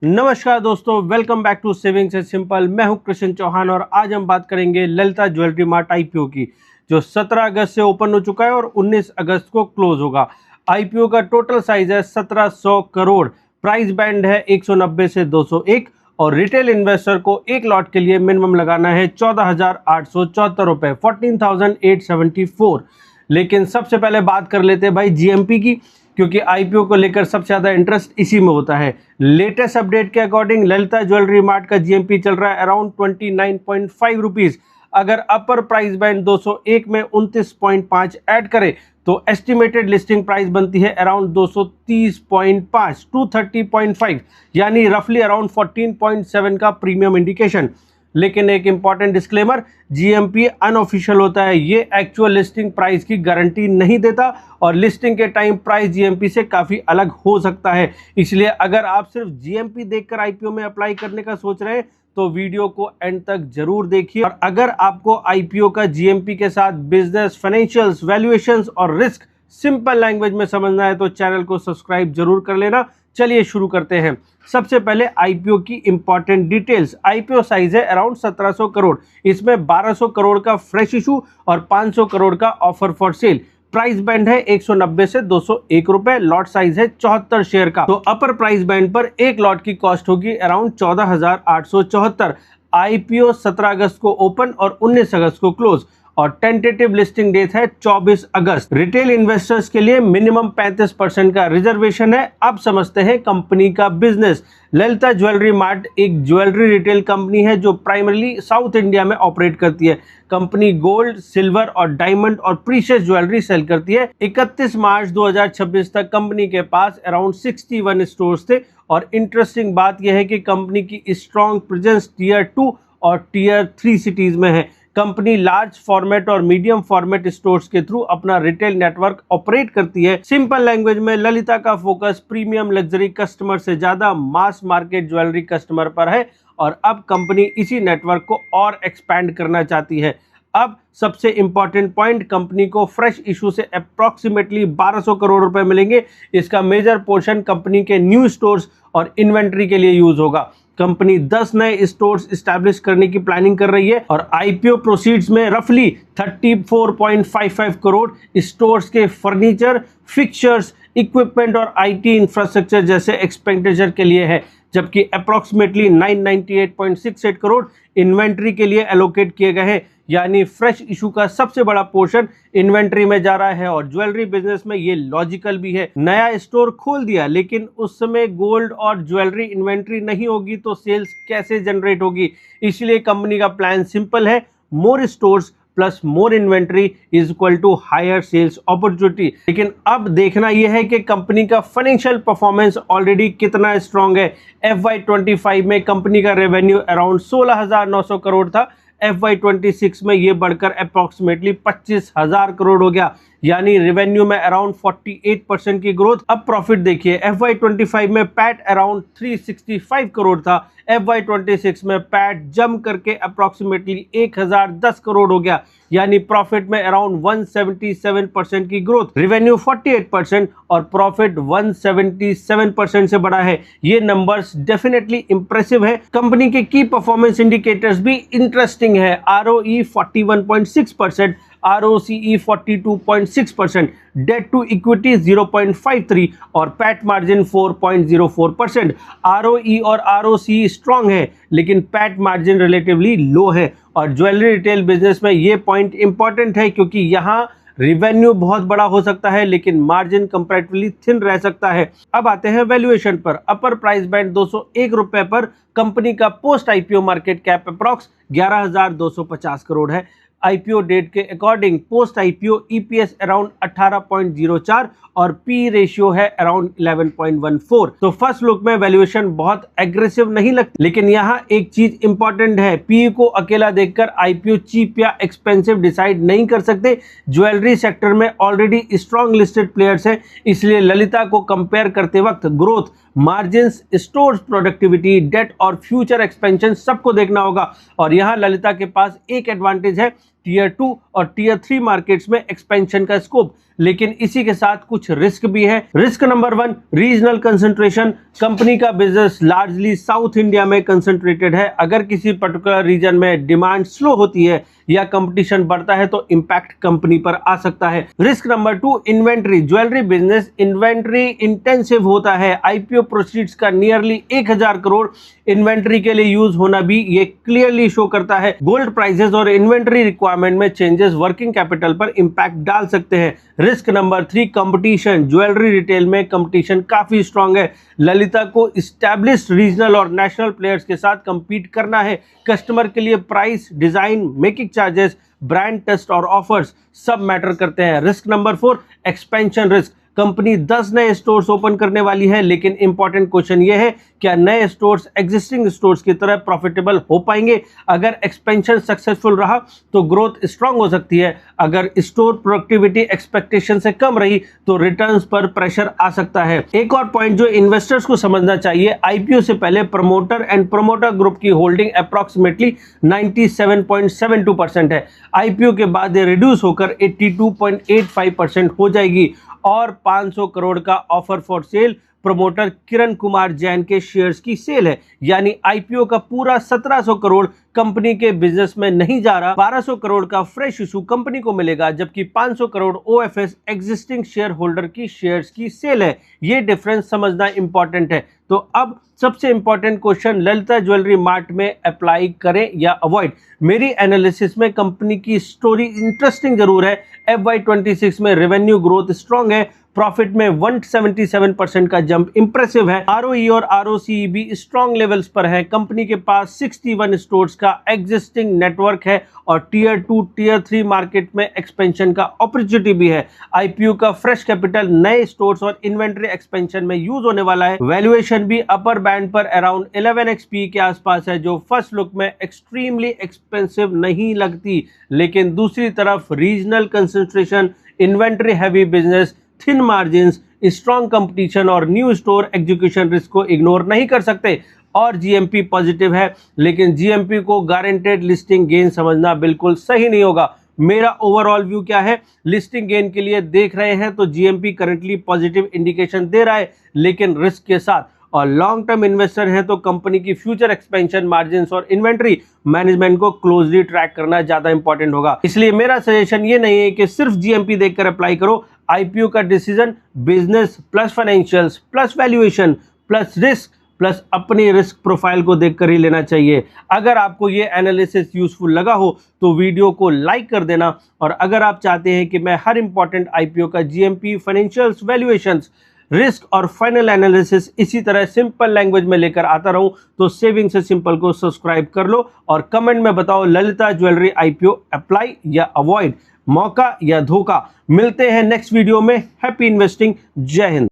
नमस्कार दोस्तों, welcome back to savings is simple. मैं हूं कृष्ण चौहान और आज हम बात करेंगे ललिता ज्वेलरी मार्ट आईपीओ की, जो 17 अगस्त से ओपन हो चुका है और 19 अगस्त को क्लोज होगा। आईपीओ का टोटल साइज है 1700 करोड़, प्राइस बैंड है 190 से 201 और रिटेल इन्वेस्टर को एक लॉट के लिए मिनिमम लगाना है 14,874 रुपए, 14,874। लेकिन सबसे पहले बात कर लेते हैं भाई जीएमपी की, क्योंकि आईपीओ को लेकर सबसे ज्यादा इंटरेस्ट इसी में होता है। लेटेस्ट अपडेट के अकॉर्डिंग ललिता ज्वेलरी मार्ट का जीएमपी चल रहा है अराउंड 29.5 रुपीज। अगर अपर प्राइस बैंड 201 में 29.5 ऐड करें तो एस्टिमेटेड लिस्टिंग प्राइस बनती है अराउंड 230.5 230.5, यानी रफली अराउंड 14.7 का प्रीमियम इंडिकेशन। लेकिन एक इंपॉर्टेंट डिस्क्लेमर, जीएमपी अनऑफिशियल होता है, ये एक्चुअल लिस्टिंग प्राइस की गारंटी नहीं देता और लिस्टिंग के टाइम प्राइस जीएमपी से काफी अलग हो सकता है। इसलिए अगर आप सिर्फ जीएमपी देखकर आईपीओ में अप्लाई करने का सोच रहे हैं तो वीडियो को एंड तक जरूर देखिए। और अगर आपको आईपीओ का जीएमपी के साथ बिजनेस, फाइनेंशियल्स, वैल्यूएशंस और रिस्क सिंपल लैंग्वेज में समझना है तो चैनल को सब्सक्राइब जरूर कर लेना। चलिए शुरू करते हैं। सबसे पहले आईपीओ की इंपॉर्टेंट डिटेल्स। आईपीओ साइज है अराउंड 1700 करोड़, इसमें 1200 करोड़ का फ्रेश इशू और 500 करोड़ का offer for sale. Price band है 190 से 201 रुपए, लॉट साइज है 74 शेयर का। तो अपर प्राइस बैंड पर एक लॉट की कॉस्ट होगी अराउंड 14,874। आईपीओ 17 अगस्त को ओपन और 19 अगस्त को क्लोज और टेंटेटिव लिस्टिंग डेट है 24 अगस्त। रिटेल इन्वेस्टर्स के लिए मिनिमम 35% का रिजर्वेशन है। अब समझते हैं कंपनी का बिजनेस। ललिता ज्वेलरी मार्ट एक ज्वेलरी रिटेल कंपनी है जो प्राइमरीली साउथ इंडिया में ऑपरेट करती है। कंपनी गोल्ड, सिल्वर और डायमंड और प्रीशियस ज्वेलरी सेल करती है। 31 मार्च 2026 तक कंपनी के पास अराउंड 61 स्टोर्स थे और इंटरेस्टिंग बात यह है कि कंपनी की स्ट्रॉन्ग प्रेजेंस टीयर 2 और टीयर 3 सिटीज में है। कंपनी लार्ज फॉर्मेट और मीडियम फॉर्मेट स्टोर्स के थ्रू अपना रिटेल नेटवर्क ऑपरेट करती है। सिंपल लैंग्वेज में ललिता का फोकस प्रीमियम लग्जरी कस्टमर से ज्यादा मास मार्केट ज्वेलरी कस्टमर पर है और अब कंपनी इसी नेटवर्क को और एक्सपैंड करना चाहती है। अब सबसे इंपॉर्टेंट पॉइंट, कंपनी को फ्रेश इशू से अप्रॉक्सीमेटली 1200 करोड़ रुपए मिलेंगे। इसका मेजर पोर्शन कंपनी के न्यू स्टोर्स और इन्वेंट्री के लिए यूज होगा। कंपनी 10 नए स्टोर्स एस्टैब्लिश करने की प्लानिंग कर रही है और आईपीओ प्रोसीड्स में रफली 34.55 करोड़ स्टोर्स के फर्नीचर, फिक्चर्स, इक्विपमेंट और आईटी इंफ्रास्ट्रक्चर जैसे एक्सपेंडिचर के लिए है, जबकि अप्रॉक्सीमेटली 998.68 करोड़ इन्वेंट्री के लिए एलोकेट किए गए हैं। यानी फ्रेश इशू का सबसे बड़ा पोर्शन इन्वेंट्री में जा रहा है और ज्वेलरी बिजनेस में ये लॉजिकल भी है। नया स्टोर खोल दिया लेकिन उस समय गोल्ड और ज्वेलरी इन्वेंट्री नहीं होगी तो सेल्स कैसे जनरेट होगी। इसलिए कंपनी का प्लान सिंपल है, more stores plus more inventory is equal to higher sales opportunity. लेकिन अब देखना यह है कि कंपनी का फाइनेंशियल परफॉर्मेंस ऑलरेडी कितना स्ट्रांग है। FY25 में कंपनी का रेवेन्यू अराउंड 16,900 करोड़ था। FY26 में ये बढ़कर अप्रॉक्सीमेटली 25,000 करोड़ हो गया, यानी रेवेन्यू में अराउंड 48% की ग्रोथ। अब प्रॉफिट देखिए, FY25 में पैट अराउंड 365 करोड़ था, FY26 में पैट जम करके अप्रॉक्सीमेटली 1010 करोड़ हो गया, यानी प्रॉफिट में अराउंड 177% की ग्रोथ। रेवेन्यू 48% और प्रॉफिट 177% से बढ़ा है। ये नंबर्स डेफिनेटली इंप्रेसिव है। कंपनी के की परफॉर्मेंस इंडिकेटर्स भी इंटरेस्टिंग है। ROE 41.6%, ROCE 42.6%, debt to equity 0.53 और पैट मार्जिन 4.04%। ROE और ROCE स्ट्रांग है लेकिन पैट मार्जिन रिलेटिवली लो है और ज्वेलरी रिटेल बिजनेस में ये पॉइंट इंपॉर्टेंट है क्योंकि यहाँ रिवेन्यू बहुत बड़ा हो सकता है लेकिन मार्जिन कंपैरेटिवली थिन रह सकता है। अब आते हैं वैल्यूएशन पर। अपर प्राइस बैंड 201 रुपए पर कंपनी का post IPO market cap approx 11,250 crore है। आईपीओ डेट के according post IPO EPS around 18.04 और पी रेशियो है अराउंड 11.14। तो फर्स्ट लुक में वैल्यूएशन बहुत एग्रेसिव नहीं लगती, लेकिन यहाँ एक चीज इंपॉर्टेंट है, पी को अकेला देखकर आईपीओ चीप या एक्सपेंसिव डिसाइड नहीं कर सकते। ज्वेलरी सेक्टर में ऑलरेडी स्ट्रॉन्ग लिस्टेड प्लेयर्स हैं, इसलिए ललिता को कंपेयर करते वक्त growth, margins, stores productivity, debt और फ्यूचर एक्सपेंशन सबको देखना होगा। और यहाँ ललिता के पास एक एडवांटेज है, टीयर 2 और टीयर 3 मार्केट्स में एक्सपेंशन का स्कोप। लेकिन इसी के साथ कुछ रिस्क भी है। Risk number 1, regional concentration. Company का बिजनेस लार्जली साउथ इंडिया में कंसंट्रेटेड है। अगर किसी पर्टिकुलर रीजन में डिमांड स्लो होती है या कंपटीशन बढ़ता है तो इंपैक्ट कंपनी पर आ सकता है। Risk number 2, inventory. Jewellery business inventory intensive होता है। आईपीओ प्रोसीड्स का नियरली 1000 करोड़ इन्वेंट्री के लिए यूज होना भी ये क्लियरली शो करता है। गोल्ड प्राइसेस और इन्वेंट्री रिक्वायरमेंट में चेंजेस वर्किंग कैपिटल पर इंपैक्ट डाल सकते हैं। Risk number 3, competition. Jewellery retail में कंपटीशन काफी स्ट्रांग है। ललिता को इस्टेब्लिश्ड रीजनल और नेशनल प्लेयर्स के साथ कंपीट करना है। कस्टमर के लिए price, design, making charges, brand test और ऑफर्स सब मैटर करते हैं। Risk number 4, expansion risk. Company 10 नए स्टोर्स ओपन करने वाली है, लेकिन इंपॉर्टेंट क्वेश्चन यह है, क्या नए स्टोर्स एग्जिस्टिंग स्टोर्स की तरह प्रॉफिटेबल हो पाएंगे? अगर एक्सपेंशन सक्सेसफुल रहा तो ग्रोथ स्ट्रांग हो सकती है। अगर स्टोर प्रोडक्टिविटी एक्सपेक्टेशन से कम रही तो रिटर्न्स पर प्रेशर आ सकता है। एक और पॉइंट जो इन्वेस्टर्स को समझना चाहिए, आईपीओ से पहले प्रमोटर एंड प्रमोटर ग्रुप की होल्डिंग अप्रॉक्सीमेटली 97.72% है। आईपीओ के बाद ये रिड्यूस होकर 82.85% हो जाएगी और 500 करोड़ का offer for sale promoter Kiran Kumar Jain के शेयर्स की सेल है। यानी आईपीओ का पूरा 1700 करोड़ कंपनी के बिजनेस में नहीं जा रहा। 1200 करोड़ का फ्रेश इशू कंपनी को मिलेगा, जबकि 500 crore OFS existing share holder की शेयर्स की सेल है। ये डिफरेंस समझना इंपॉर्टेंट है। तो अब सबसे important question, Lalita jewellery mart में अप्लाई करें या अवॉइड? मेरी एनालिसिस में कंपनी की स्टोरी इंटरेस्टिंग जरूर है। FY26 में रेवेन्यू ग्रोथ स्ट्रांग है, प्रॉफिट में 177% का जंप इंप्रेसिव है, आरओई और आरओसी भी स्ट्रांग लेवल्स पर है। कंपनी के पास 61 स्टोर्स का एग्जिस्टिंग नेटवर्क है और टियर 2 टियर 3 मार्केट में एक्सपेंशन का अपॉर्चुनिटी भी है। आईपीओ का फ्रेश कैपिटल नए स्टोर्स और इन्वेंट्री एक्सपेंशन में यूज होने वाला है। वैल्यूएशन भी अपर बैंड पर अराउंड 11x PE के आसपास है, जो फर्स्ट लुक में एक्सट्रीमली एक्सपेंसिव नहीं लगती। लेकिन दूसरी तरफ regional concentration, inventory heavy business, thin margins, strong competition और न्यू स्टोर एग्जीक्यूशन रिस्क को इग्नोर नहीं कर सकते। और जीएमपी पॉजिटिव है, लेकिन जीएमपी को गारंटेड लिस्टिंग गेन समझना बिल्कुल सही नहीं होगा। मेरा ओवरऑल व्यू क्या है, लिस्टिंग गेन के लिए देख रहे हैं तो जीएमपी करंटली पॉजिटिव इंडिकेशन दे रहा है, लेकिन रिस्क के साथ। और लॉन्ग टर्म इन्वेस्टर हैं तो कंपनी की फ्यूचर एक्सपेंशन, मार्जिन्स और इन्वेंट्री मैनेजमेंट को क्लोजली ट्रैक करना ज्यादा इंपॉर्टेंट होगा। इसलिए मेरा सजेशन ये नहीं है कि सिर्फ जीएमपी देखकर अप्लाई करो। आईपीओ का decision business plus financials plus valuation plus risk plus अपनी रिस्क प्रोफाइल को देखकर ही लेना चाहिए। अगर आपको ये एनालिसिस यूजफुल लगा हो तो वीडियो को लाइक कर देना, और अगर आप चाहते हैं कि मैं हर इंपॉर्टेंट आईपीओ का जीएमपी, फाइनेंशियल्स, वैल्यूएशंस, रिस्क और फाइनल एनालिसिस इसी तरह सिंपल लैंग्वेज में लेकर आता रहूं तो सेविंग से सिंपल को सब्सक्राइब कर लो और कमेंट में बताओ, ललिता ज्वेलरी आईपीओ अप्लाई या अवॉइड, मौका या धोखा। मिलते हैं नेक्स्ट वीडियो में। Happy investing. जय हिंद।